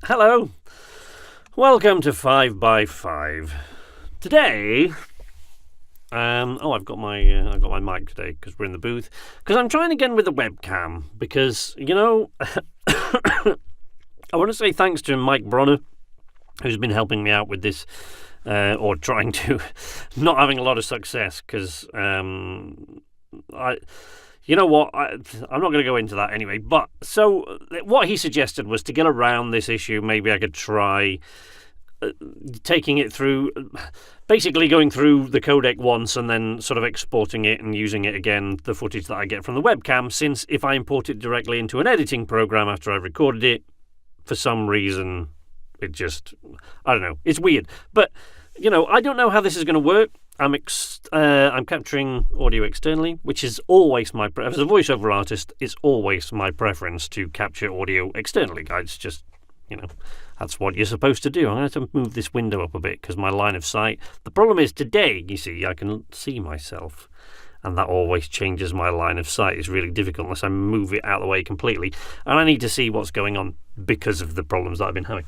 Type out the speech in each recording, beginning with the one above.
Hello. Welcome to 5 by 5. Today, I've got my mic today because we're in the booth. Because I'm trying again with the webcam because I want to say thanks to Mike Bronner, who's been helping me out with this, or trying to, not having a lot of success because You know what? I'm not going to go into that anyway. But so what he suggested was to get around this issue. Maybe I could try taking it through, basically going through the codec once and then sort of exporting it and using it again, the footage that I get from the webcam. Since if I import it directly into an editing program after I've recorded it, for some reason, it just, I don't know. It's weird. But, I don't know how this is going to work. I'm capturing audio externally, which is always as a voiceover artist, it's always my preference to capture audio externally. It's just, that's what you're supposed to do. I'm going to have to move this window up a bit because my line of sight. The problem is today, you see, I can see myself, and that always changes my line of sight. It's really difficult unless I move it out of the way completely, and I need to see what's going on because of the problems that I've been having.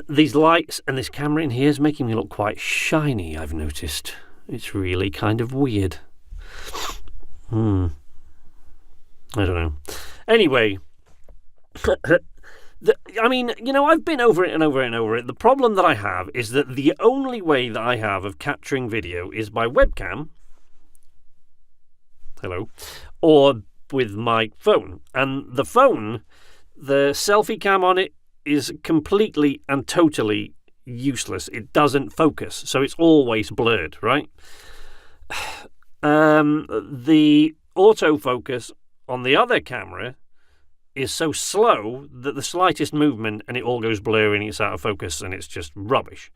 These lights and this camera in here is making me look quite shiny, I've noticed. It's really kind of weird. I don't know. Anyway, I've been over it and over it and over it. The problem that I have is that the only way that I have of capturing video is by webcam. Hello. Or with my phone. And the phone, the selfie cam on it, is completely and totally useless. It doesn't focus, so it's always blurred, right? The autofocus on the other camera is so slow that the slightest movement and it all goes blurry and it's out of focus and it's just rubbish.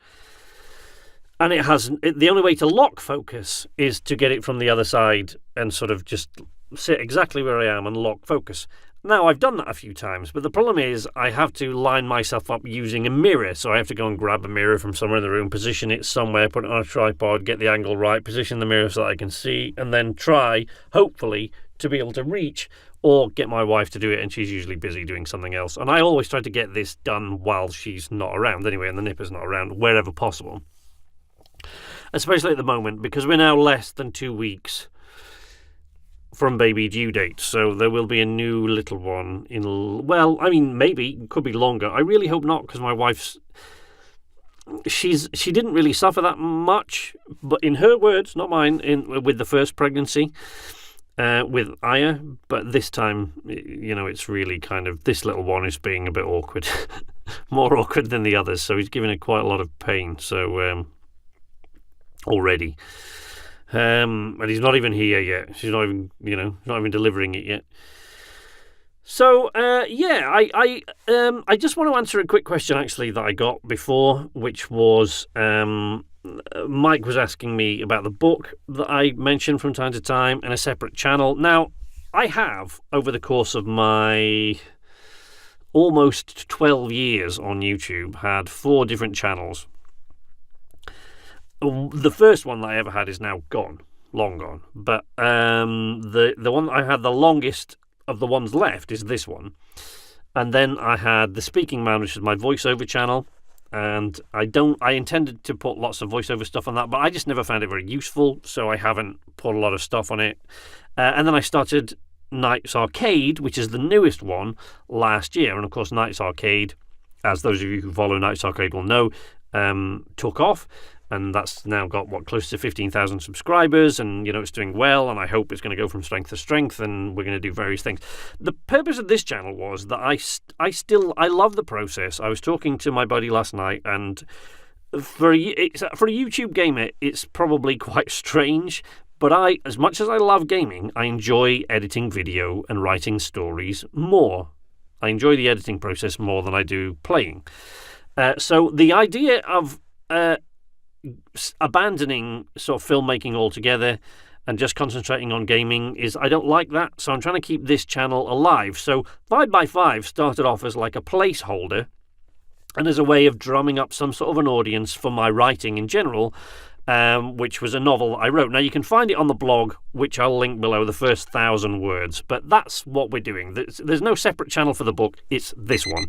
And the only way to lock focus is to get it from the other side and sort of just sit exactly where I am and lock focus. Now, I've done that a few times, but the problem is I have to line myself up using a mirror. So I have to go and grab a mirror from somewhere in the room, position it somewhere, put it on a tripod, get the angle right, position the mirror so that I can see, and then try, hopefully, to be able to reach or get my wife to do it, and she's usually busy doing something else. And I always try to get this done while she's not around anyway, and the nipper's not around, wherever possible. Especially at the moment, because we're now less than 2 weeks from baby due date, so there will be a new little one maybe it could be longer. I really hope not, because my wife's she didn't really suffer that much, but in her words, not mine, with the first pregnancy with Aya, but this time, it's really kind of, this little one is being a bit awkward, more awkward than the others, so he's giving her quite a lot of pain, so already. And he's not even here yet. She's not even, not even delivering it yet. So, I just want to answer a quick question, actually, that I got before, which was, Mike was asking me about the book that I mentioned from time to time in a separate channel. Now, I have, over the course of my almost 12 years on YouTube, had 4 different channels. The first one that I ever had is now gone, long gone. But the one that I had the longest of the ones left is this one. And then I had The Speaking Man, which is my voiceover channel. And I intended to put lots of voiceover stuff on that, but I just never found it very useful, so I haven't put a lot of stuff on it. And then I started Night's Arcade, which is the newest one, last year. And of course, Night's Arcade, as those of you who follow Night's Arcade will know, took off. And that's now got, close to 15,000 subscribers, and, it's doing well, and I hope it's going to go from strength to strength, and we're going to do various things. The purpose of this channel was that I love the process. I was talking to my buddy last night, and for a YouTube gamer, it's probably quite strange, but as much as I love gaming, I enjoy editing video and writing stories more. I enjoy the editing process more than I do playing. So the idea of abandoning sort of filmmaking altogether and just concentrating on gaming I don't like that, so I'm trying to keep this channel alive. So 5 by 5 started off as like a placeholder and as a way of drumming up some sort of an audience for my writing in general, which was a novel I wrote. Now, you can find it on the blog, which I'll link below, the first 1,000 words, but that's what we're doing. There's no separate channel for the book. It's this one,